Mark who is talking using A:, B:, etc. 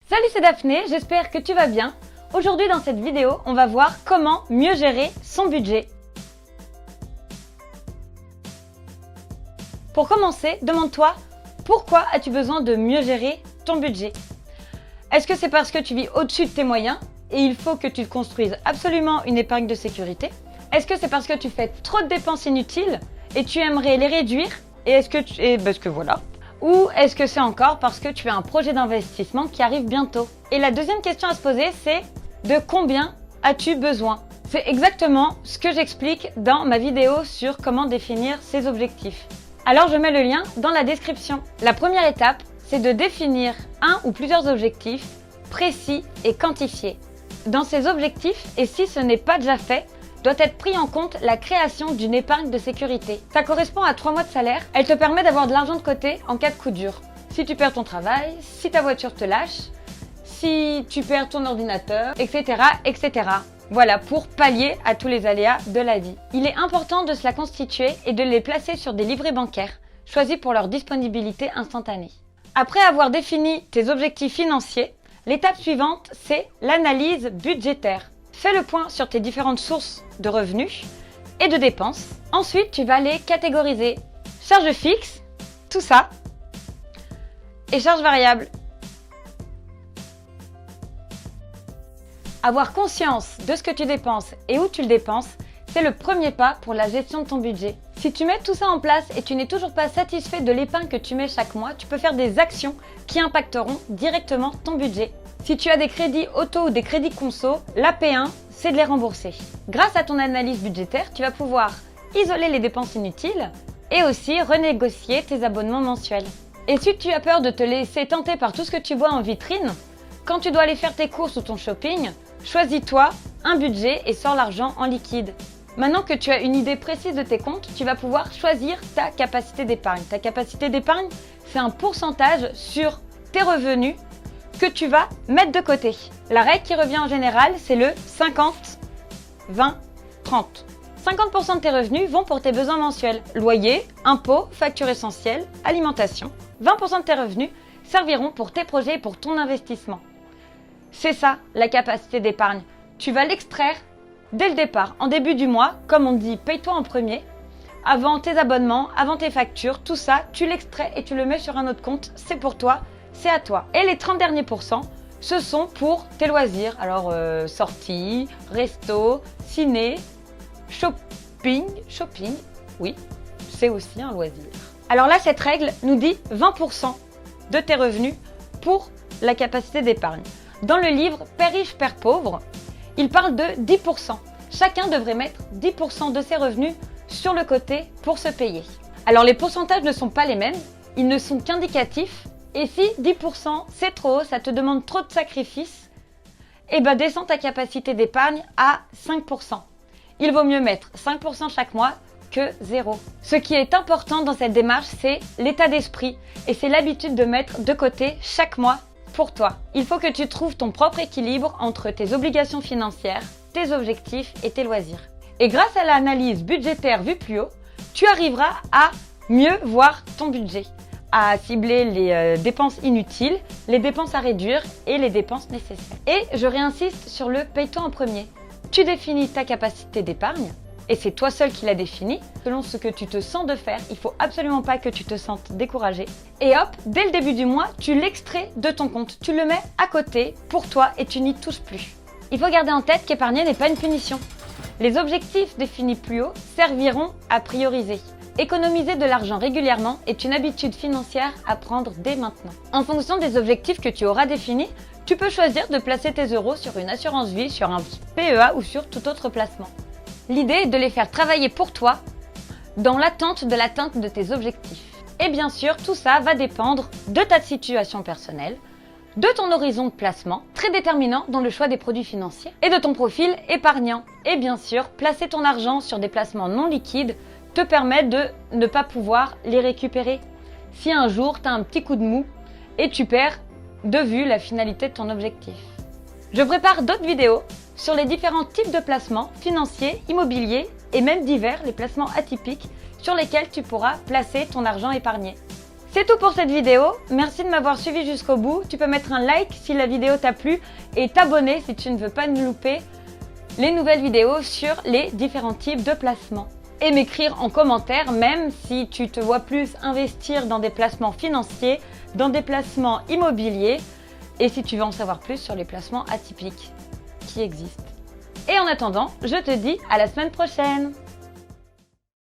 A: Salut, c'est Daphné, j'espère que tu vas bien. Aujourd'hui dans cette vidéo, on va voir comment mieux gérer son budget. Pour commencer, demande-toi pourquoi as-tu besoin de mieux gérer ton budget? Est-ce que c'est parce que tu vis au-dessus de tes moyens et il faut que tu construises absolument une épargne de sécurité? Est-ce que c'est parce que tu fais trop de dépenses inutiles et tu aimerais les réduire parce que voilà? Ou est-ce que c'est encore parce que tu as un projet d'investissement qui arrive bientôt? Et la deuxième question à se poser, c'est de combien as-tu besoin? C'est exactement ce que j'explique dans ma vidéo sur comment définir ses objectifs. Alors je mets le lien dans la description. La première étape, c'est de définir un ou plusieurs objectifs précis et quantifiés. Dans ces objectifs, et si ce n'est pas déjà fait, doit être pris en compte la création d'une épargne de sécurité. Ça correspond à 3 mois de salaire. Elle te permet d'avoir de l'argent de côté en cas de coup dur. Si tu perds ton travail, si ta voiture te lâche, si tu perds ton ordinateur, etc., etc. Voilà, pour pallier à tous les aléas de la vie. Il est important de se la constituer et de les placer sur des livrets bancaires, choisis pour leur disponibilité instantanée. Après avoir défini tes objectifs financiers, l'étape suivante, c'est l'analyse budgétaire. Fais le point sur tes différentes sources de revenus et de dépenses. Ensuite, tu vas les catégoriser. Charges fixes, tout ça, et charges variables. Avoir conscience de ce que tu dépenses et où tu le dépenses, c'est le premier pas pour la gestion de ton budget. Si tu mets tout ça en place et tu n'es toujours pas satisfait de l'épargne que tu mets chaque mois, tu peux faire des actions qui impacteront directement ton budget. Si tu as des crédits auto ou des crédits conso, l'AP1, c'est de les rembourser. Grâce à ton analyse budgétaire, tu vas pouvoir isoler les dépenses inutiles et aussi renégocier tes abonnements mensuels. Et si tu as peur de te laisser tenter par tout ce que tu vois en vitrine, quand tu dois aller faire tes courses ou ton shopping, choisis-toi un budget et sors l'argent en liquide. Maintenant que tu as une idée précise de tes comptes, tu vas pouvoir choisir ta capacité d'épargne. Ta capacité d'épargne, c'est un pourcentage sur tes revenus que tu vas mettre de côté. La règle qui revient en général, c'est le 50, 20, 30. 50% de tes revenus vont pour tes besoins mensuels. Loyer, impôts, factures essentielles, alimentation. 20% de tes revenus serviront pour tes projets et pour ton investissement. C'est ça, la capacité d'épargne. Tu vas l'extraire dès le départ, en début du mois, comme on dit, paye-toi en premier. Avant tes abonnements, avant tes factures, tout ça, tu l'extrais et tu le mets sur un autre compte. C'est pour toi. C'est à toi. Et les 30 derniers pourcents, ce sont pour tes loisirs. Alors, sorties, resto, ciné, shopping, oui, c'est aussi un loisir. Alors là, cette règle nous dit 20% de tes revenus pour la capacité d'épargne. Dans le livre Père riche, Père pauvre, il parle de 10%. Chacun devrait mettre 10% de ses revenus sur le côté pour se payer. Alors, les pourcentages ne sont pas les mêmes, ils ne sont qu'indicatifs. Et si 10% c'est trop, ça te demande trop de sacrifices, eh ben descends ta capacité d'épargne à 5%. Il vaut mieux mettre 5% chaque mois que 0. Ce qui est important dans cette démarche, c'est l'état d'esprit et c'est l'habitude de mettre de côté chaque mois pour toi. Il faut que tu trouves ton propre équilibre entre tes obligations financières, tes objectifs et tes loisirs. Et grâce à l'analyse budgétaire vue plus haut, tu arriveras à mieux voir ton budget, à cibler les dépenses inutiles, les dépenses à réduire et les dépenses nécessaires. Et je réinsiste sur le paye-toi en premier. Tu définis ta capacité d'épargne et c'est toi seul qui la définis. Selon ce que tu te sens de faire, il ne faut absolument pas que tu te sentes découragé. Et hop, dès le début du mois, tu l'extrais de ton compte. Tu le mets à côté pour toi et tu n'y touches plus. Il faut garder en tête qu'épargner n'est pas une punition. Les objectifs définis plus haut serviront à prioriser. Économiser de l'argent régulièrement est une habitude financière à prendre dès maintenant. En fonction des objectifs que tu auras définis, tu peux choisir de placer tes euros sur une assurance vie, sur un PEA ou sur tout autre placement. L'idée est de les faire travailler pour toi dans l'attente de l'atteinte de tes objectifs. Et bien sûr, tout ça va dépendre de ta situation personnelle, de ton horizon de placement, très déterminant dans le choix des produits financiers, et de ton profil épargnant. Et bien sûr, placer ton argent sur des placements non liquides te permet de ne pas pouvoir les récupérer. Si un jour tu as un petit coup de mou et tu perds de vue la finalité de ton objectif. Je prépare d'autres vidéos sur les différents types de placements financiers, immobiliers et même divers, les placements atypiques sur lesquels tu pourras placer ton argent épargné. C'est tout pour cette vidéo, merci de m'avoir suivi jusqu'au bout. Tu peux mettre un like si la vidéo t'a plu et t'abonner si tu ne veux pas nous louper les nouvelles vidéos sur les différents types de placements. Et m'écrire en commentaire même si tu te vois plus investir dans des placements financiers, dans des placements immobiliers et si tu veux en savoir plus sur les placements atypiques qui existent. Et en attendant, je te dis à la semaine prochaine!